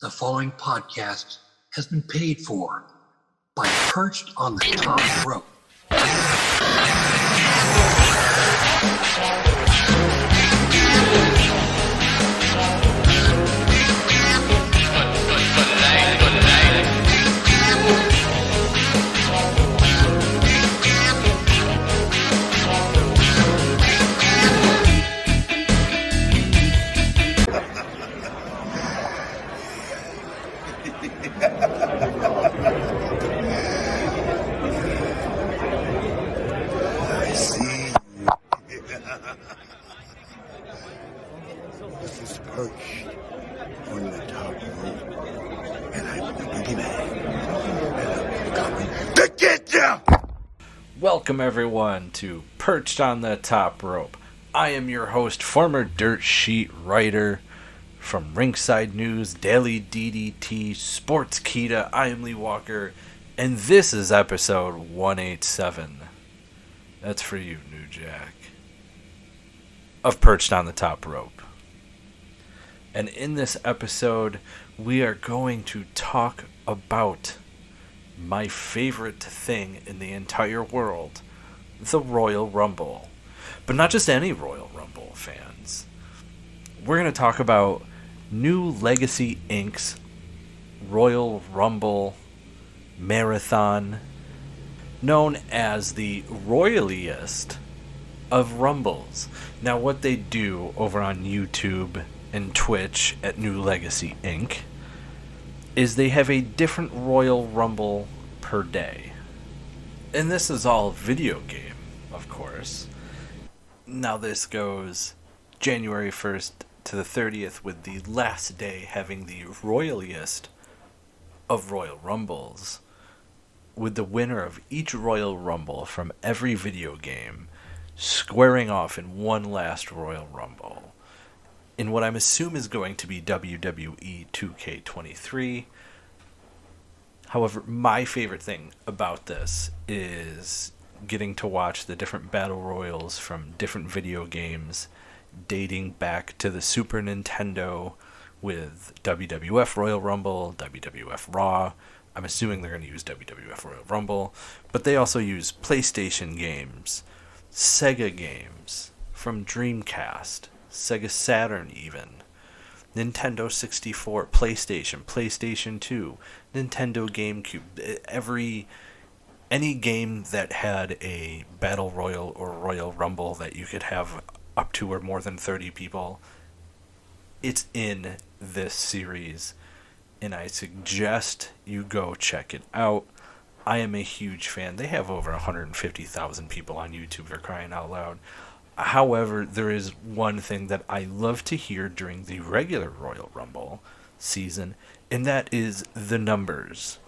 The following podcast has been paid for by Perched on the Top Rope. I see you. This is Perched on the Top Rope, and I'm the boogeyman, and I'm coming to get you! Welcome everyone to Perched on the Top Rope. I am your host, former dirt sheet writer from Rinkside News, Daily DDT, Sports Kita. I am Lee Walker, and this is episode 187. That's for you, New Jack. Of Perched on the Top Rope. And in this episode, we are going to talk about my favorite thing in the entire world, the Royal Rumble. But not just any Royal Rumble, fans. We're going to talk about NewLegacyINC's Royal Rumble Marathon, known as the Royaliest of Rumbles. Now, what they do over on YouTube and Twitch at NewLegacyINC is they have a different Royal Rumble per day. And this is all video game, of course. Now this goes January 1st to the 30th, with the last day having the Royaliest of Royal Rumbles, with the winner of each Royal Rumble from every video game squaring off in one last Royal Rumble in what I'm assuming is going to be WWE 2K23. However, my favorite thing about this is getting to watch the different battle royals from different video games dating back to the Super Nintendo with WWF Royal Rumble, WWF Raw. I'm assuming they're going to use WWF Royal Rumble, but they also use PlayStation games, Sega games from Dreamcast, Sega Saturn even, Nintendo 64, PlayStation, PlayStation 2, Nintendo GameCube, any game that had a Battle Royal or Royal Rumble that you could have up to or more than 30 people, it's in this series, and I suggest you go check it out. I am a huge fan. They have over 150,000 people on YouTube, for crying out loud. However, there is one thing that I love to hear during the regular Royal Rumble season, and that is the numbers.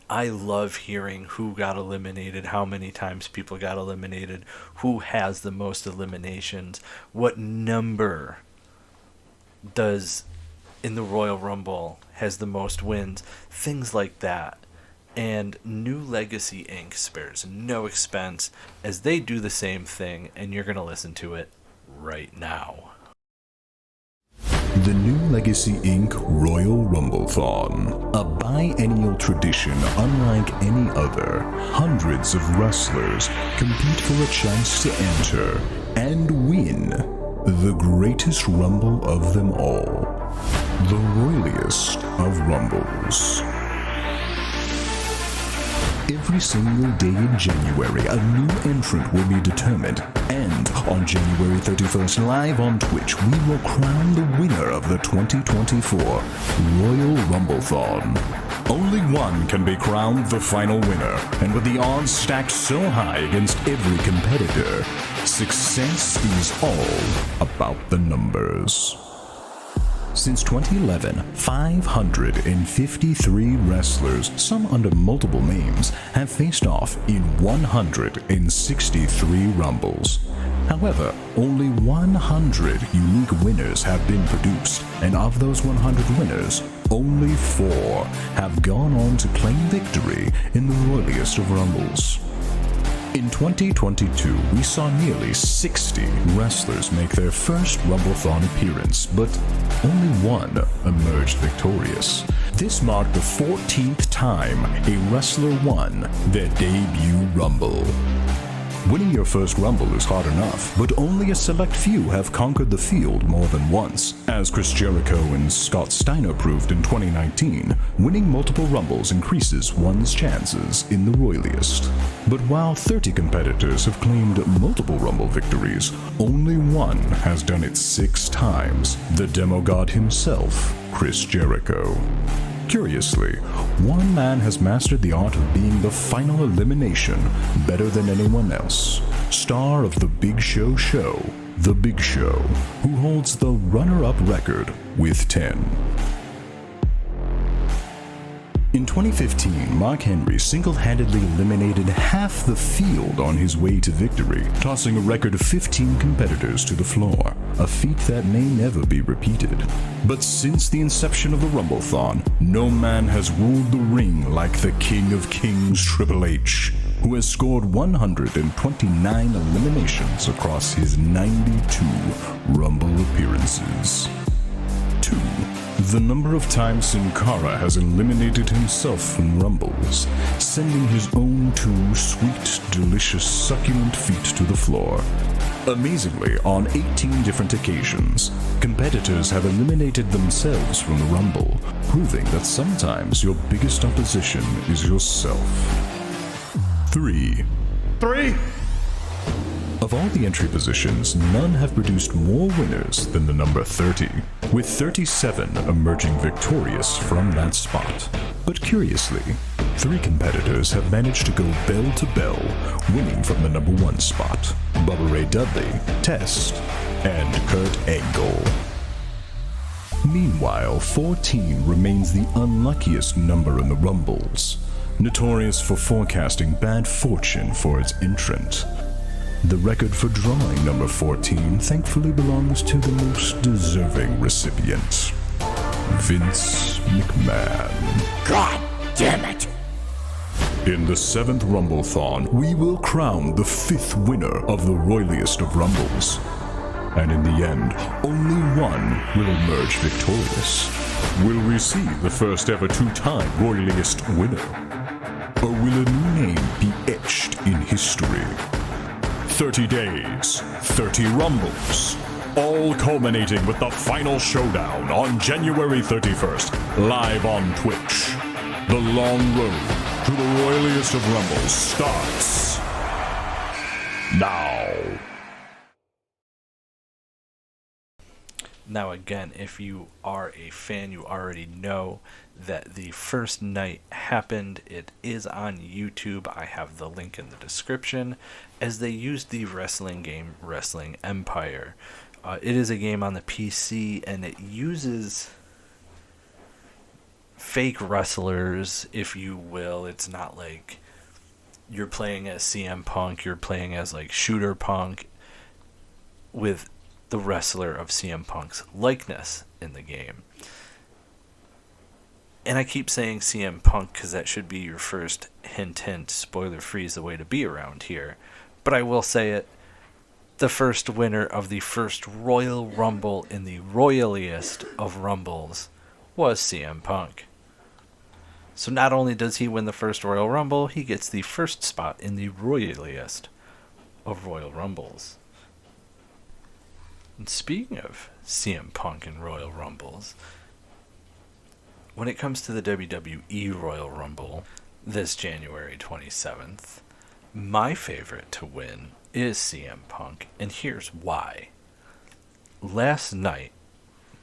I love hearing who got eliminated, how many times people got eliminated, who has the most eliminations, what number does in the Royal Rumble has the most wins, things like that. And NewLegacyINC spares no expense as they do the same thing, and you're going to listen to it right now. The NewLegacyINC Royal Rumble-thon, a biennial tradition unlike any other. Hundreds of wrestlers compete for a chance to enter and win the greatest Rumble of them all, the Royaliest of Rumbles. Every single day in January, a new entrant will be determined, and on January 31st, live on Twitch, we will crown the winner of the 2024 Royal Rumble-thon. Only one can be crowned the final winner, and with the odds stacked so high against every competitor, success is all about the numbers. Since 2011, 553 wrestlers, some under multiple names, have faced off in 163 Rumbles. However, only 100 unique winners have been produced, and of those 100 winners, only 4 have gone on to claim victory in the Royaliest of Rumbles. In 2022, we saw nearly 60 wrestlers make their first Rumblethon appearance, but only one emerged victorious. This marked the 14th time a wrestler won their debut Rumble. Winning your first Rumble is hard enough, but only a select few have conquered the field more than once. As Chris Jericho and Scott Steiner proved in 2019, winning multiple Rumbles increases one's chances in the Royaliest. But while 30 competitors have claimed multiple Rumble victories, only one has done it 6 times, the demo god himself, Chris Jericho. Curiously, one man has mastered the art of being the final elimination better than anyone else. Star of the Big Show, The Big Show, who holds the runner-up record with 10. In 2015, Mark Henry single-handedly eliminated half the field on his way to victory, tossing a record of 15 competitors to the floor, a feat that may never be repeated. But since the inception of the Rumblethon, no man has ruled the ring like the King of Kings Triple H, who has scored 129 eliminations across his 92 Rumble appearances. 2. The number of times Sin Cara has eliminated himself from Rumbles, sending his own 2 sweet, delicious, succulent feet to the floor. Amazingly, on 18 different occasions, competitors have eliminated themselves from the Rumble, proving that sometimes your biggest opposition is yourself. 3. Of all the entry positions, none have produced more winners than the number 30, with 37 emerging victorious from that spot. But curiously, 3 competitors have managed to go bell to bell, winning from the number 1 spot: Bubba Ray Dudley, Test, and Kurt Angle. Meanwhile, 14 remains the unluckiest number in the Rumbles, notorious for forecasting bad fortune for its entrant. The record for drawing number 14 thankfully belongs to the most deserving recipient, Vince McMahon. God damn it! In the 7th Rumblethon, we will crown the 5th winner of the Royaliest of Rumbles. And in the end, only one will emerge victorious. Will we see the first ever 2-time Royaliest winner? Or will a new name be etched in history? 30 days, 30 Rumbles, all culminating with the final showdown on January 31st, live on Twitch. The long road to the Royaliest of Rumbles starts now. Now again, if you are a fan, you already know that the first night happened. It is on YouTube. I have the link in the description, as they used the wrestling game Wrestling Empire. It is a game on the PC, and it uses fake wrestlers, if you will. It's not like you're playing as CM Punk, you're playing as like Shooter Punk with the wrestler of CM Punk's likeness in the game. And I keep saying CM Punk because that should be your first hint, spoiler free is the way to be around here. But I will say it, the first winner of the first Royal Rumble in the Royaliest of Rumbles was CM Punk. So not only does he win the first Royal Rumble, he gets the first spot in the Royaliest of Royal Rumbles. And speaking of CM Punk and Royal Rumbles, when it comes to the WWE Royal Rumble this January 27th, my favorite to win is CM Punk, and here's why. Last night,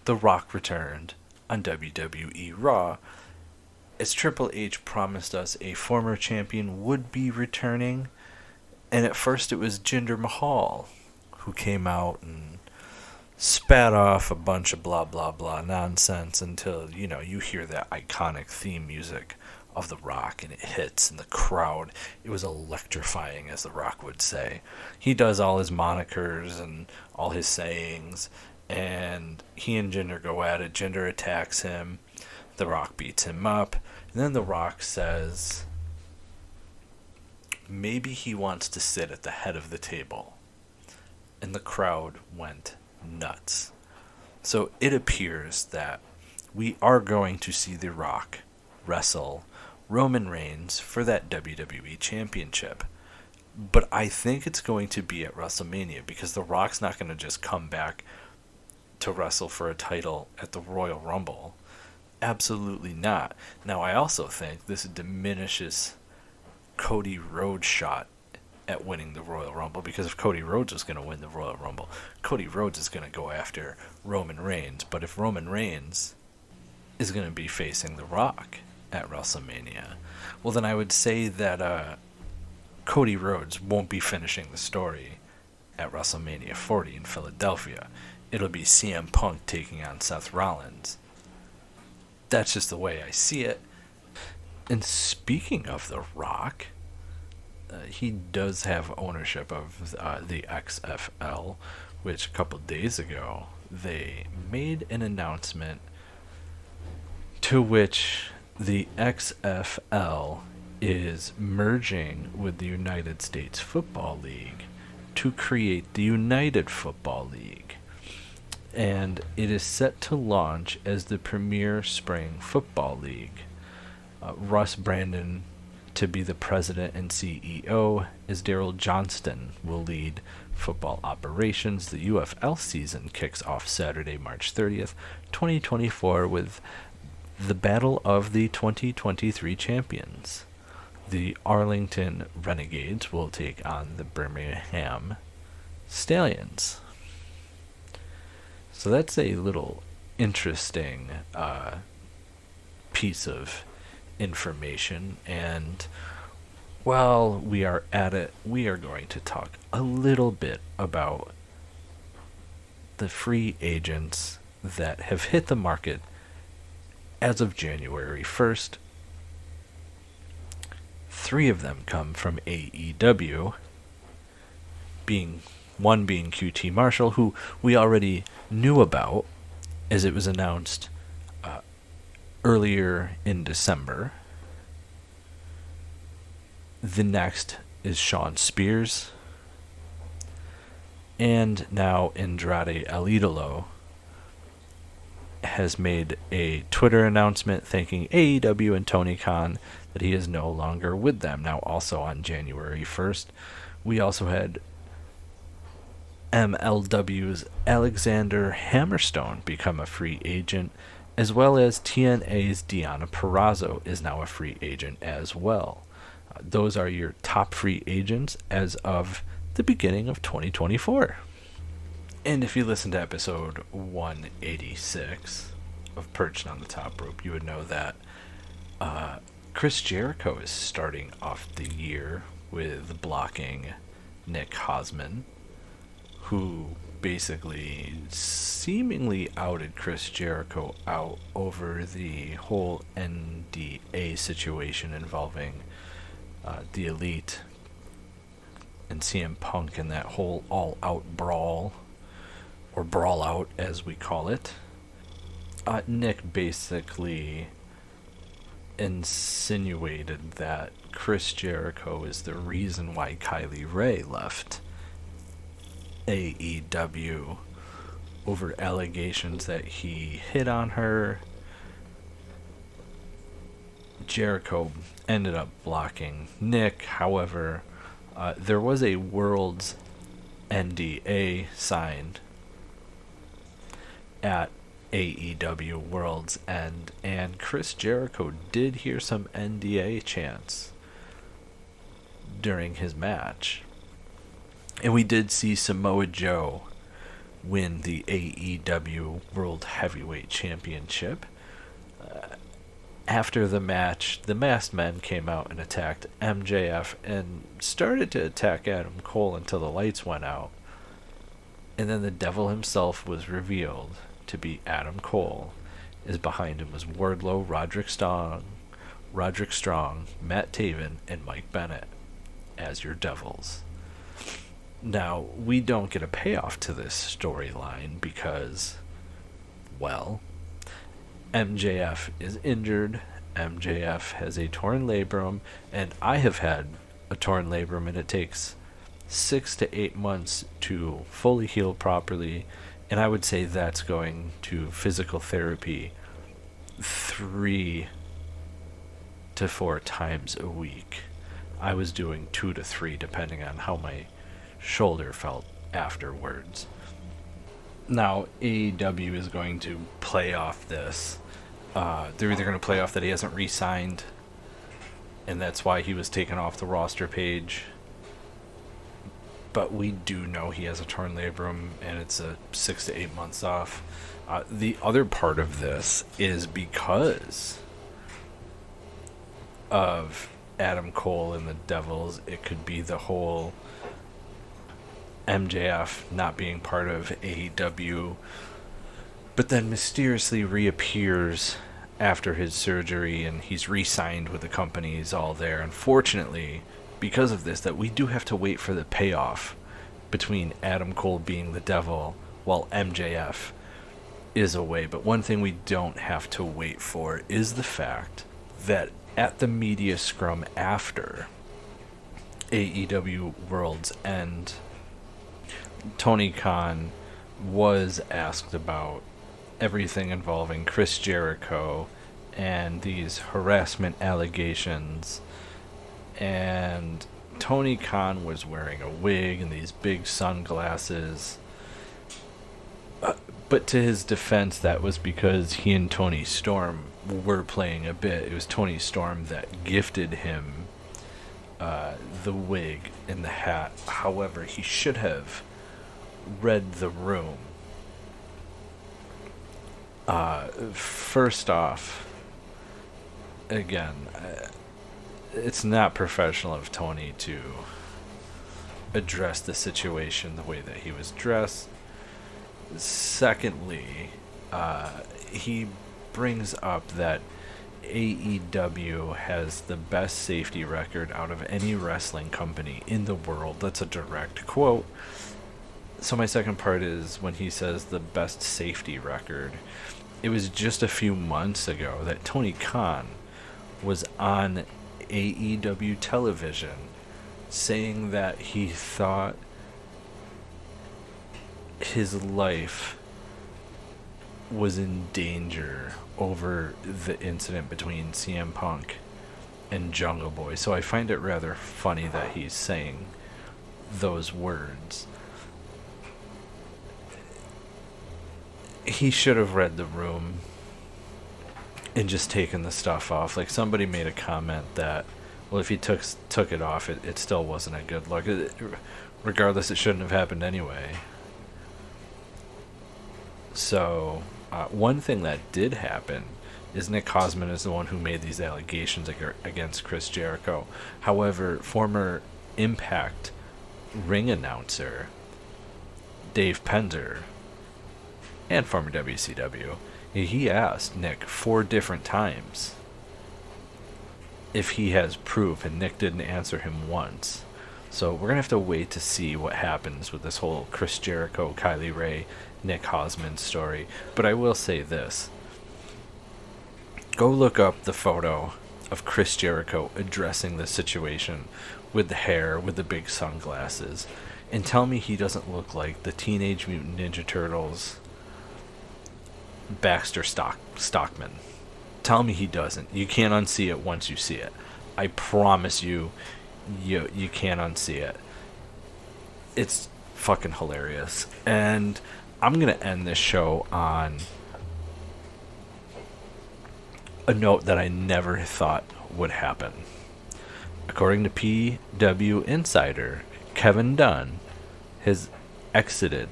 The Rock returned on WWE Raw, as Triple H promised us a former champion would be returning, and at first it was Jinder Mahal who came out and spat off a bunch of blah blah blah nonsense until, you hear that iconic theme music of The Rock and it hits and the crowd. It was electrifying, as The Rock would say. He does all his monikers and all his sayings, and he and Jinder go at it. Jinder attacks him, The Rock beats him up, and then The Rock says, maybe he wants to sit at the head of the table. And the crowd went nuts. So it appears that we are going to see The Rock wrestle Roman Reigns for that WWE Championship. But I think it's going to be at WrestleMania, because The Rock's not going to just come back to wrestle for a title at the Royal Rumble. Absolutely not. Now, I also think this diminishes Cody Rhodes' shot at winning the Royal Rumble, because if Cody Rhodes is going to win the Royal Rumble, Cody Rhodes is going to go after Roman Reigns. But if Roman Reigns is going to be facing The Rock at WrestleMania, well, then I would say that Cody Rhodes won't be finishing the story at WrestleMania 40 in Philadelphia. It'll be CM Punk taking on Seth Rollins. That's just the way I see it. And speaking of The Rock, he does have ownership of the XFL, which a couple days ago they made an announcement to which the XFL is merging with the United States Football League to create the United Football League. And it is set to launch as the Premier Spring Football League. Russ Brandon to be the president and CEO, as Daryl Johnston will lead football operations. The UFL season kicks off Saturday, March 30th, 2024, with the Battle of the 2023 Champions. The Arlington Renegades will take on the Birmingham Stallions. So that's a little interesting piece of information, and while we are at it, we are going to talk a little bit about the free agents that have hit the market as of January 1st. 3 of them come from AEW, one being QT Marshall, who we already knew about as it was announced earlier in December. The next is Sean Spears. And now Andrade El Idolo has made a Twitter announcement thanking AEW and Tony Khan that he is no longer with them. Now, also on January 1st, we also had MLW's Alexander Hammerstone become a free agent, as well as TNA's Deonna Purrazzo is now a free agent as well. Those are your top free agents as of the beginning of 2024. And if you listen to episode 186 of Perched on the Top Rope, you would know that Chris Jericho is starting off the year with blocking Nick Hosman, who basically seemingly outed Chris Jericho out over the whole NDA situation involving the Elite and CM Punk and that whole all-out brawl, or brawl-out as we call it. Nick basically insinuated that Chris Jericho is the reason why Kylie Ray left AEW over allegations that he hit on her. Jericho ended up blocking Nick. However, there was a Worlds NDA signed at AEW Worlds End, and Chris Jericho did hear some NDA chants during his match. And we did see Samoa Joe win the AEW World Heavyweight Championship. After the match, the Masked Men came out and attacked MJF and started to attack Adam Cole until the lights went out. And then the devil himself was revealed to be Adam Cole. As behind him was Wardlow, Roderick Strong, Matt Taven, and Mike Bennett as your devils. Now, we don't get a payoff to this storyline because, well, MJF is injured, MJF has a torn labrum, and I have had a torn labrum, and it takes 6 to 8 months to fully heal properly, and I would say that's going to physical therapy 3 to 4 times a week. I was doing 2 to 3 depending on how my shoulder felt afterwards. Now, AEW is going to play off this. They're either going to play off that he hasn't re-signed, and that's why he was taken off the roster page. But we do know he has a torn labrum, and it's a 6 to 8 months off. The other part of this is because of Adam Cole and the Devils, it could be the whole MJF not being part of AEW, but then mysteriously reappears after his surgery, and he's re-signed with the company. He's all there. Unfortunately, because of this, that we do have to wait for the payoff between Adam Cole being the Devil while MJF is away. But one thing we don't have to wait for is the fact that at the media scrum after AEW World's End, Tony Khan was asked about everything involving Chris Jericho and these harassment allegations, and Tony Khan was wearing a wig and these big sunglasses, but to his defense, that was because he and Tony Storm were playing a bit. It was Tony Storm that gifted him the wig and the hat. However, he should have read the room. First off, again, it's not professional of Tony to address the situation the way that he was dressed. Secondly, he brings up that AEW has the best safety record out of any wrestling company in the world. That's a direct quote. So my second part is when he says the best safety record, it was just a few months ago that Tony Khan was on AEW television saying that he thought his life was in danger over the incident between CM Punk and Jungle Boy. So I find it rather funny that he's saying those words. He should have read the room and just taken the stuff off. Like, somebody made a comment that, well, if he took it off, it still wasn't a good look. Regardless, it shouldn't have happened anyway. So, one thing that did happen is Nick Hausman is the one who made these allegations against Chris Jericho. However, former Impact ring announcer Dave Penzer, and former WCW, he asked Nick 4 different times if he has proof, and Nick didn't answer him once. So we're going to have to wait to see what happens with this whole Chris Jericho, Kylie Ray, Nick Hausman story. But I will say this. Go look up the photo of Chris Jericho addressing the situation with the hair, with the big sunglasses, and tell me he doesn't look like the Teenage Mutant Ninja Turtles Baxter Stockman. Tell me he doesn't. You can't unsee it once you see it. I promise you can't unsee it. It's fucking hilarious. And I'm going to end this show on a note that I never thought would happen. According to PW Insider, Kevin Dunn has exited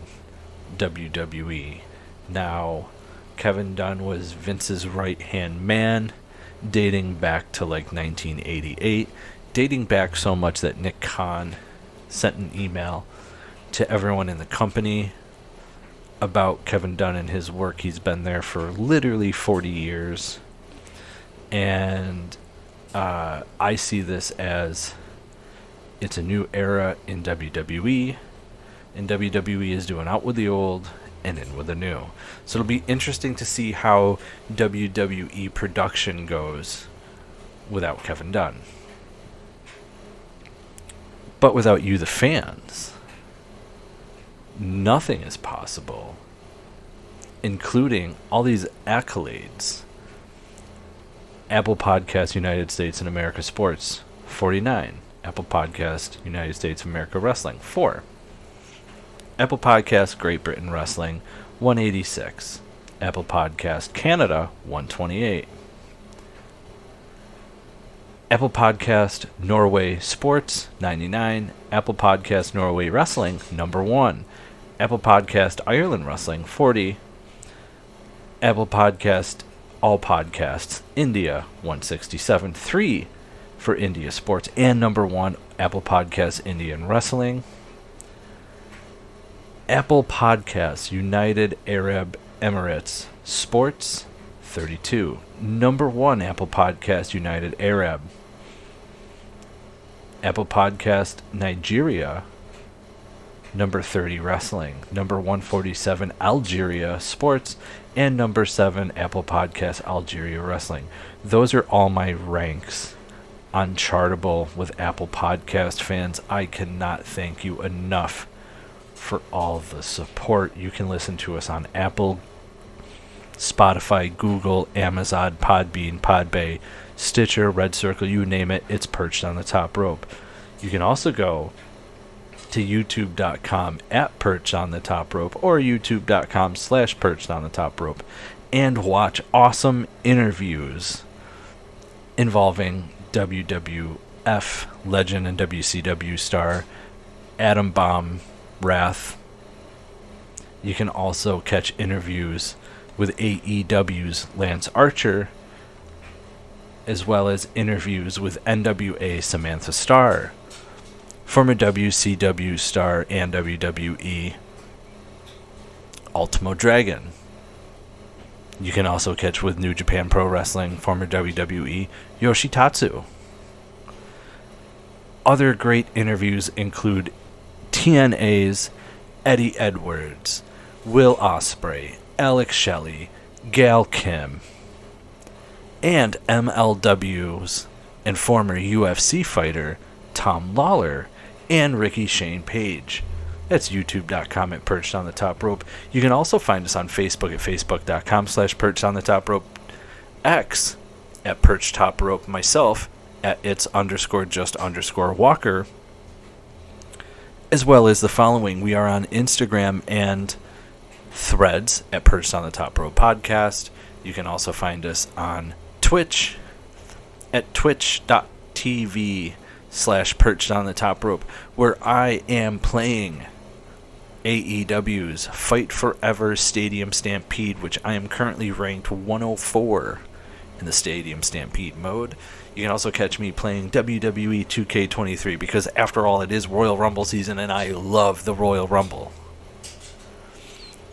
WWE. Now, Kevin Dunn was Vince's right-hand man, dating back to like 1988, dating back so much that Nick Khan sent an email to everyone in the company about Kevin Dunn and his work. He's been there for literally 40 years. And I see this as it's a new era in WWE, and WWE is doing out with the old and in with the new. So it'll be interesting to see how WWE production goes without Kevin Dunn. But without you, the fans, nothing is possible, including all these accolades. Apple Podcast United States and America Sports, 49. Apple Podcast United States of America Wrestling, 4. Apple Podcast Great Britain Wrestling, 186. Apple Podcast Canada, 128. Apple Podcast Norway Sports, 99. Apple Podcast Norway Wrestling, number 1. Apple Podcast Ireland Wrestling, 40. Apple Podcast All Podcasts India, 167. 3 for India Sports, and number 1, Apple Podcasts Indian Wrestling. Apple Podcasts United Arab Emirates Sports, 32. Number 1, Apple Podcast United Arab. Apple Podcast Nigeria, number 30 Wrestling. Number 147 Algeria Sports, and number 7 Apple Podcast Algeria Wrestling. Those are all my ranks on Chartable with Apple Podcast fans. I cannot thank you enough for all the support. You can listen to us on Apple, Spotify, Google, Amazon, Podbean, Podbay, Stitcher, Red Circle, you name it, it's Perched on the Top Rope. You can also go to youtube.com at Perched on the Top Rope or youtube.com/Perched on the Top Rope and watch awesome interviews involving WWF legend and WCW star Adam Bomb Wrath. You can also catch interviews with AEW's Lance Archer, as well as interviews with NWA Samantha Starr, former WCW star and WWE Ultimo Dragon. You can also catch with New Japan Pro Wrestling former WWE Yoshitatsu. Other great interviews include TNA's Eddie Edwards, Will Ospreay, Alex Shelley, Gail Kim, and MLW's and former UFC fighter Tom Lawler and Ricky Shane Page. That's youtube.com at Perched on the Top Rope. You can also find us on Facebook at facebook.com/Perched on the Top Rope, X at Perched Top Rope, myself at its_just_Walker, as well as the following. We are on Instagram and Threads at Perched on the Top Rope Podcast. You can also find us on Twitch at twitch.tv/Perched on the Top Rope, where I am playing AEW's Fight Forever Stadium Stampede, which I am currently ranked 104 in the Stadium Stampede mode. You can also catch me playing WWE 2K23, because after all, it is Royal Rumble season and I love the Royal Rumble.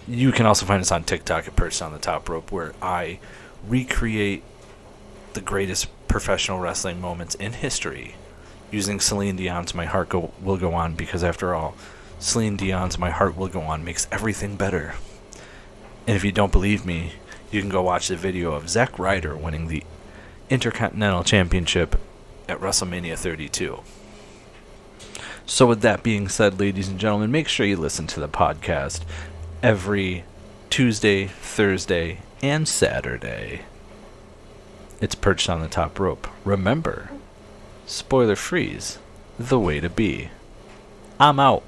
You can also find us on TikTok at Perched on the Top Rope, where I recreate the greatest professional wrestling moments in history using Celine Dion's My Heart Will Go On, because after all, Celine Dion's My Heart Will Go On makes everything better. And if you don't believe me, you can go watch the video of Zack Ryder winning the Intercontinental Championship at WrestleMania 32. So with that being said, ladies and gentlemen, make sure you listen to the podcast every Tuesday, Thursday, and Saturday. It's Perched on the Top Rope. Remember, spoiler free's the way to be. I'm out.